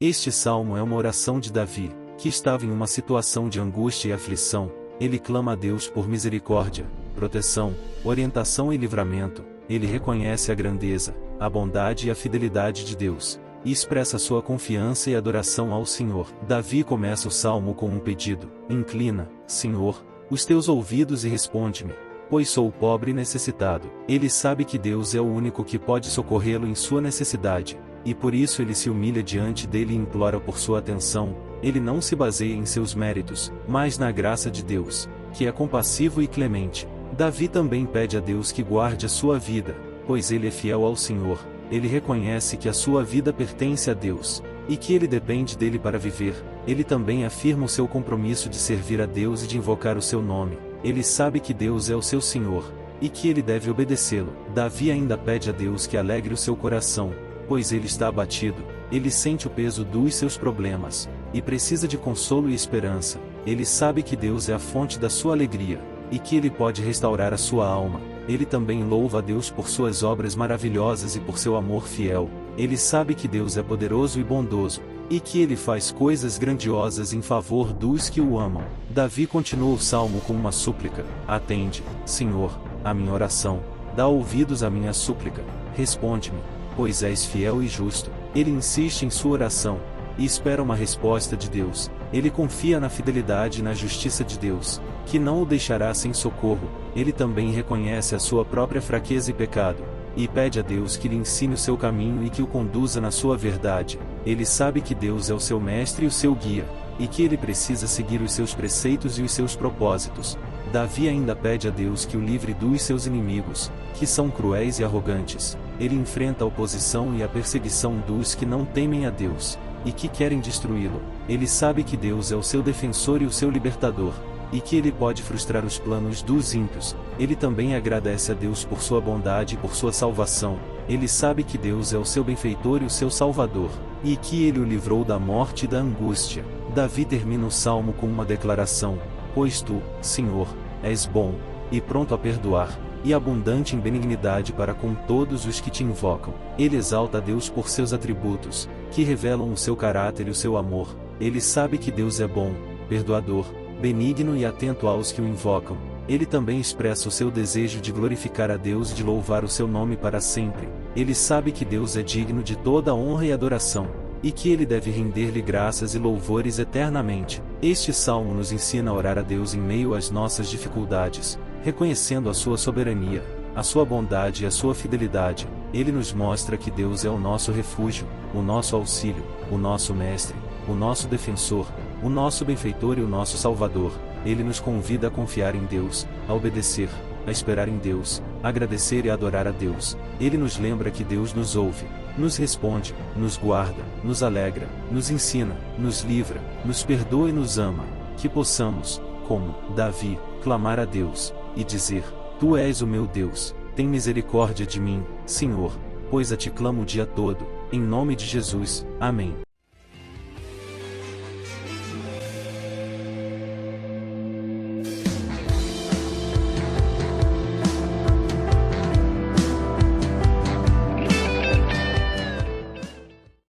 Este salmo é uma oração de Davi, que estava em uma situação de angústia e aflição. Ele clama a Deus por misericórdia, proteção, orientação e livramento. Ele reconhece a grandeza, a bondade e a fidelidade de Deus, e expressa sua confiança e adoração ao Senhor. Davi começa o salmo com um pedido: inclina, Senhor, os teus ouvidos e responde-me, pois sou pobre e necessitado. Ele sabe que Deus é o único que pode socorrê-lo em sua necessidade, e por isso ele se humilha diante dele e implora por sua atenção. Ele não se baseia em seus méritos, mas na graça de Deus, que é compassivo e clemente. Davi também pede a Deus que guarde a sua vida, pois ele é fiel ao Senhor. Ele reconhece que a sua vida pertence a Deus, e que ele depende dele para viver. Ele também afirma o seu compromisso de servir a Deus e de invocar o seu nome. Ele sabe que Deus é o seu Senhor, e que ele deve obedecê-lo. Davi ainda pede a Deus que alegre o seu coração, pois ele está abatido. Ele sente o peso dos seus problemas, e precisa de consolo e esperança. Ele sabe que Deus é a fonte da sua alegria, e que ele pode restaurar a sua alma. Ele também louva a Deus por suas obras maravilhosas e por seu amor fiel. Ele sabe que Deus é poderoso e bondoso, e que ele faz coisas grandiosas em favor dos que o amam. Davi continua o salmo com uma súplica: atende, Senhor, a minha oração, dá ouvidos à minha súplica, responde-me, pois és fiel e justo. Ele insiste em sua oração, e espera uma resposta de Deus. Ele confia na fidelidade e na justiça de Deus, que não o deixará sem socorro. Ele também reconhece a sua própria fraqueza e pecado, e pede a Deus que lhe ensine o seu caminho e que o conduza na sua verdade. Ele sabe que Deus é o seu mestre e o seu guia, e que ele precisa seguir os seus preceitos e os seus propósitos. Davi ainda pede a Deus que o livre dos seus inimigos, que são cruéis e arrogantes. Ele enfrenta a oposição e a perseguição dos que não temem a Deus, e que querem destruí-lo. Ele sabe que Deus é o seu defensor e o seu libertador, e que ele pode frustrar os planos dos ímpios. Ele também agradece a Deus por sua bondade e por sua salvação. Ele sabe que Deus é o seu benfeitor e o seu salvador, e que ele o livrou da morte e da angústia. Davi termina o salmo com uma declaração: pois tu, Senhor, és bom, e pronto a perdoar, e abundante em benignidade para com todos os que te invocam. Ele exalta a Deus por seus atributos, que revelam o seu caráter e o seu amor. Ele sabe que Deus é bom, perdoador, benigno e atento aos que o invocam. Ele também expressa o seu desejo de glorificar a Deus e de louvar o seu nome para sempre. Ele sabe que Deus é digno de toda honra e adoração, e que ele deve render-lhe graças e louvores eternamente. Este salmo nos ensina a orar a Deus em meio às nossas dificuldades, reconhecendo a sua soberania, a sua bondade e a sua fidelidade. Ele nos mostra que Deus é o nosso refúgio, o nosso auxílio, o nosso mestre, o nosso defensor, o nosso benfeitor e o nosso salvador. Ele nos convida a confiar em Deus, a obedecer, a esperar em Deus, a agradecer e a adorar a Deus. Ele nos lembra que Deus nos ouve, nos responde, nos guarda, nos alegra, nos ensina, nos livra, nos perdoa e nos ama. Que possamos, como Davi, clamar a Deus, e dizer: tu és o meu Deus, tem misericórdia de mim, Senhor, pois a ti clamo o dia todo. Em nome de Jesus, amém.